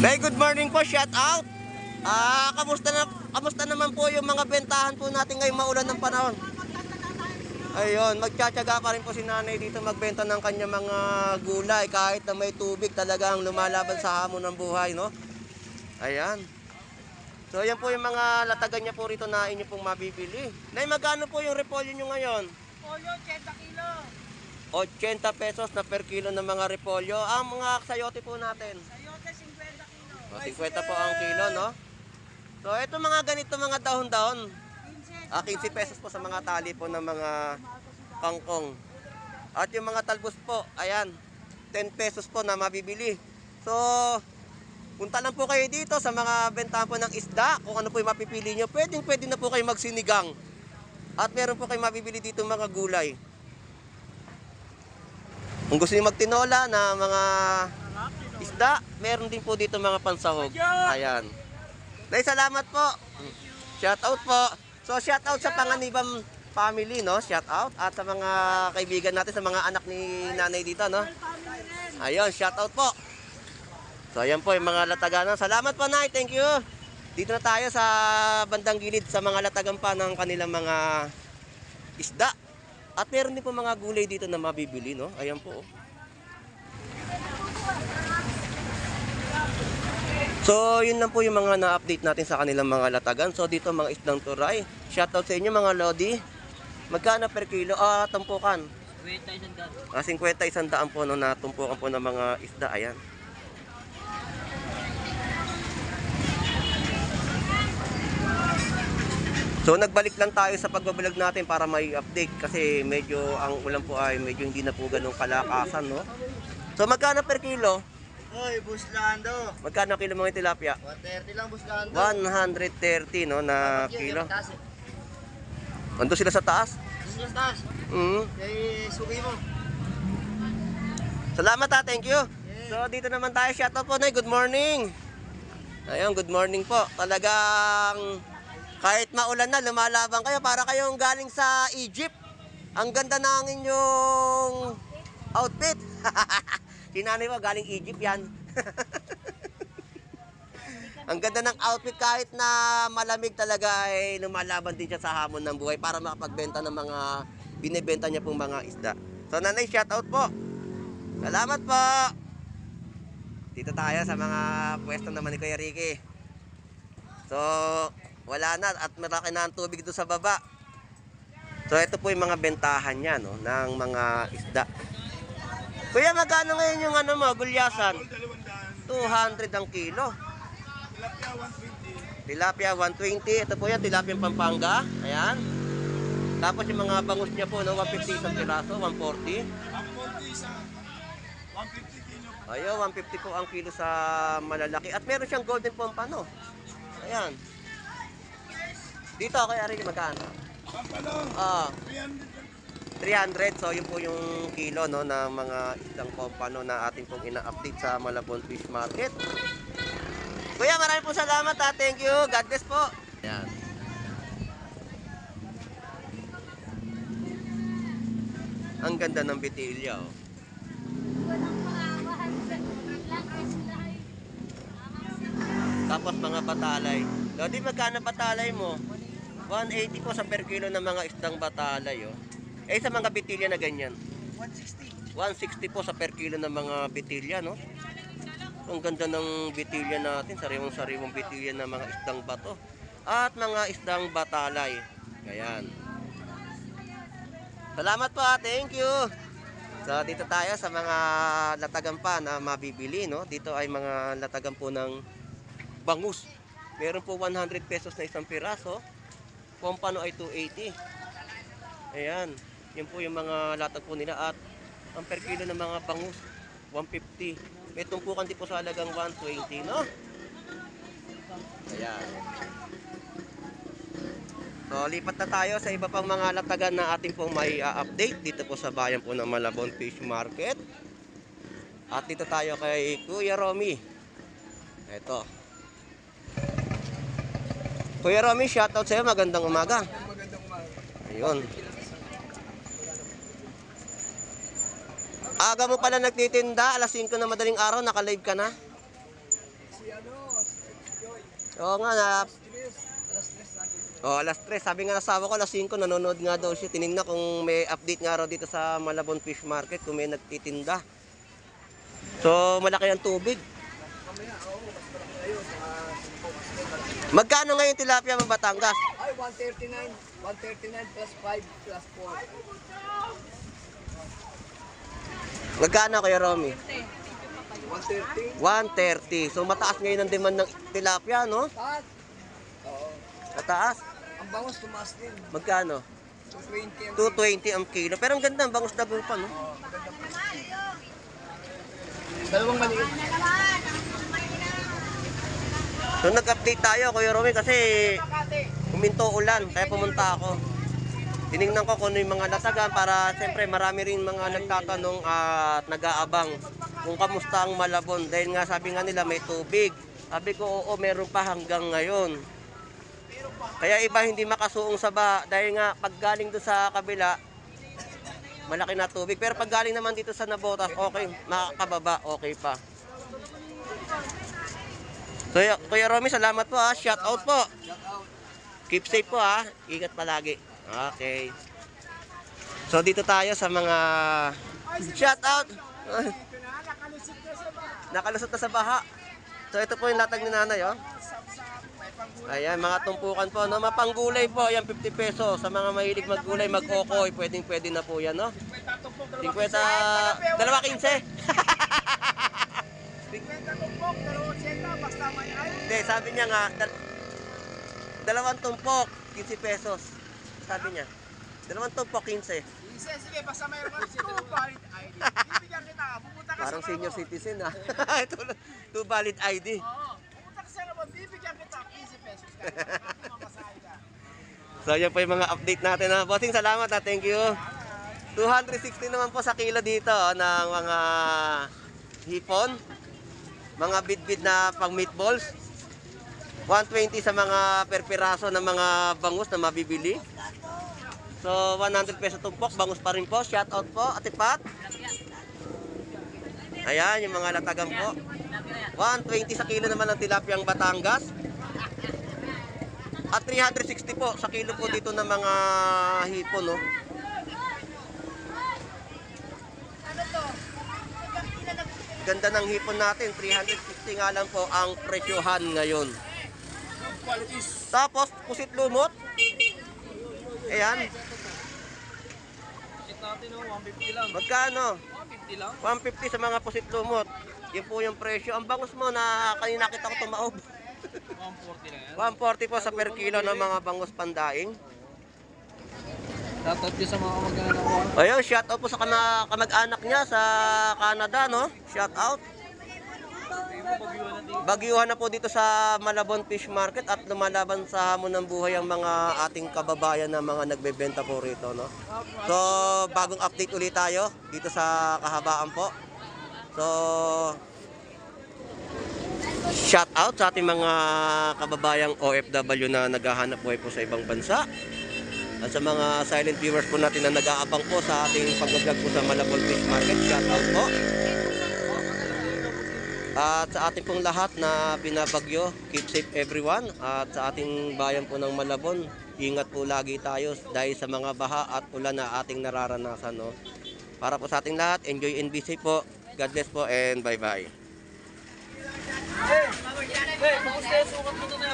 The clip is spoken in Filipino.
Good morning po, shout out. Kamusta naman po yung mga bentahan po natin ngayong maulan ng panahon? Ayun, magtsatsaga pa rin po si nanay dito magbenta ng kanya mga gulay kahit na may tubig, talagang lumalaban sa hamon ng buhay, no? Ayan. So yan po yung mga latagan niya po rito na inyo pong mabibili. Nay, magkano po yung repolyo nyo ngayon? Repolyo, 80 kilo. 80 pesos na per kilo ng mga repolyo. Ang mga sayote po natin? Sayote, 50 kilo. 50 po ang kilo, no? So ito mga ganito mga dahon-dahon. 15 pesos po sa mga tali po ng mga kangkong. At yung mga talbos po, ayan, 10 pesos po na mabibili. So, punta lang po kayo dito sa mga bentahan po ng isda. Kung ano po yung mapipili nyo, pwede na po kayo magsinigang. At meron po kayo mabibili dito mga gulay. Kung gusto nyo magtinola na mga isda, meron din po dito mga pansahog. Ayan. Nay, salamat po. Shout out po. So, shout out sa Panganibam family, no? Shout out. At sa mga kaibigan natin, sa mga anak ni nanay dito, no? Ayun, shout out po. So, ayan po yung mga lataganan. Salamat po, Nay. Thank you. Dito na tayo sa bandang gilid sa mga latagan pa ng kanilang mga isda. At meron din po mga gulay dito na mabibili, no? Ayan po. So, yun lang po yung mga na-update natin sa kanilang mga latagan. So, dito mga isdang turay. Shoutout sa inyo mga lodi. Magkano per kilo? Tumpukan. 50 100 po, no, na tumpukan po ng mga isda. Ayan. So, nagbalik lang tayo sa pagbablog natin para may update. Kasi medyo, ang ulan po ay medyo hindi na po ganong kalakasan, no? So, magkano per kilo? Hoy, Buslando. Magkano kilo mga tilapia? 130 lang, Buslando. 130, no, na kilo. Ando sila sa taas? Sila sa taas. Kaya sugi mo. Salamat thank you. So dito naman tayo, shoutout po, Nay. Good morning. Ayun, good morning po. Talagang kahit maulan na, lumalaban kayo para kayong galing sa Egypt. Ang ganda ng inyong outfit. Si nanay mo, galing Egypt yan. Ang ganda ng outfit, kahit na malamig talaga ay lumalaban din siya sa hamon ng buhay para makapagbenta ng mga binibenta niya pong mga isda. So nanay, shout out po. Salamat po. Dito tayo sa mga pwesto naman ni Kuya Ricky. So wala na at malaki na ang tubig doon sa baba. So ito po yung mga bentahan niya, no, ng mga isda. Kuya, magkano ngayon yung ano mo, gulyasan? 200 ang kilo. Tilapia 120. Ito po yan, tilapia Pampanga. Ayan. Tapos yung mga bangus niya po, no, 150 isang piraso, 140. 150 kilo. Ayo, 150 po ang kilo sa malalaki. At meron siyang golden pompa, no? Ayan. Dito, kaya rin magkano? Pampalo. 300. So, yun po yung kilo, no, ng mga isang pompa, no, na ating pong ina-update sa Malabon Fish Market. Kuya, maraming po salamat, ha. Thank you. God bless po. Ayan. Ang ganda ng bitilya, oh. Tapos mga batalay. Lodi, magkano batalay mo? 180 po sa per kilo ng mga isdang batalay, oh. Eh, sa mga bitilya na ganyan? 160. 160 po sa per kilo ng mga bitilya, no? Ang ganda ng bitilya natin, sariwang-sariwang bitilya ng mga isdang bato at mga isdang batalay. Ayan. Salamat po, thank you. So dito tayo sa mga latagan pa na mabibili, no? Dito ay mga latagan po ng bangus. Meron po 100 pesos na isang piraso. Pompano ay 280. Ayan. Yan po yung mga latag po nila at ang per kilo ng mga bangus 150. May tumpukan din po sa halagang 120, no? Ayan. So, lipat na tayo sa iba pang mga latagan na ating pong may update dito po sa bayan po ng Malabon Fish Market. At dito tayo kay Kuya Romy. Ito. Kuya Romy, shoutout sa'yo. Magandang umaga. Magandang umaga. Ayun. Aga mo pala nagtitinda, alas 5 na madaling araw, naka-live ka na? Si Oo nga na. Alas 3 natin. Oh, alas 3. Sabi nga ng asawa ko, alas 5, nanonood nga daw siya. Tinignan kung may update nga raw dito sa Malabon Fish Market, kung may nagtitinda. So, malaki ang tubig. Mamaya, oo, mas malaki ngayon. Magkano ngayon tilapia ng Batangas? Ay, 139. 139 plus 5 plus 4. Magkano Kuya Romy? 130. 130. So, mataas ngayon ang demand ng tilapia, no? Taas. Oo. Mataas. Ang bangus tumaas din. Magkano? 220 220 ang ang kilo. Pero ang ganda, ang bangus na pa, no? dalawang maliit. So, nag-update tayo, Kuya Romy, kasi huminto ulan, kaya pumunta ako. Tinignan ko kung ano yung mga latagan para siyempre marami rin mga nagtatanong at nag-aabang kung kamusta ang Malabon. Dahil nga sabi nga nila may tubig. Sabi ko oo, meron pa hanggang ngayon. Kaya iba hindi makasuong sa baha dahil nga pag galing doon sa kabila, malaki na tubig. Pero pag galing naman dito sa Nabotas, okay, makakababa, okay pa. So, Kuya Romy, salamat po ha. Shout out po. Shout out. Keep safe po ha. Ingat palagi. Okay. So dito tayo sa mga shout out. Nakalusot na sa baha. So ito po yung latag ni nanay, oh. Ayan, mga tumpukan po, no? Mapanggulay po, ayan 50 pesos. Sa mga mahilig maggulay, mag-okoy, pwede na po yan, no? 50, 2.15. 50 tumpok, 2.80, basta may ay. Hindi, sabi niya nga, dalawang tumpok, 15 pesos. Sabi niya, dalawang tumpok, 15. Sige, basta mayroon ka 2 valid ID. Bibigyan kita, pupunta ka Parang sa senior Ramon. citizen, ah. Ito, 2 valid ID. Oo, pupunta ka sa Ramon, bibigyan kita 15 pesos ka. Mamasahe ka. So, yan po yung mga update natin. Bossing, salamat ha. Thank you. 260 naman po sa kilo dito ng mga hipon. Mga bid-bid na pang meatballs. 120 sa mga per piraso ng mga bangus na mabibili. So, 100 peso tumpok. Bangus pa rin po. Shout out po, Ate Pat. Ayan, yung mga latagan po. 120 sa kilo naman ng tilapiyang Batangas. At 360 po sa kilo po dito ng mga hipon, no? Ganda ng hipon natin, 360 nga lang po ang presyohan ngayon. Qualities. Tapos, pusit lumot. Ayan, Kit natin, 150 lang. magkano? 150 lang? 150 sa mga pusit lumot. Yun po yung presyo. Ang bangus mo na kanina kita ko tumaob. 140 lang yan. 140 po sa per kilo ng mga bangus pandaing. Shoutout din sa mga kamag-anak ko. Ayun, shout out po sa kamag-anak niya sa Canada, no? Shout out. Bagyuhan na po dito sa Malabon Fish Market at lumalaban sa hamon ng buhay ang mga ating kababayan na mga nagbebenta po rito, no? So, bagong update ulit tayo dito sa kahabaan po. So, shout out sa ating mga kababayang OFW na naghahanap buhay po sa ibang bansa. At sa mga silent viewers po natin na nag-aabang po sa ating pag-vlog po sa Malabon Fish Market, shout out po. At sa ating pong lahat na binabagyo, keep safe everyone. At sa ating bayan po ng Malabon, ingat po lagi tayo dahil sa mga baha at ulan na ating nararanasan, no? Para po sa ating lahat, enjoy and be safe po. God bless po and bye-bye. Hey, bagus tayo sukat mo na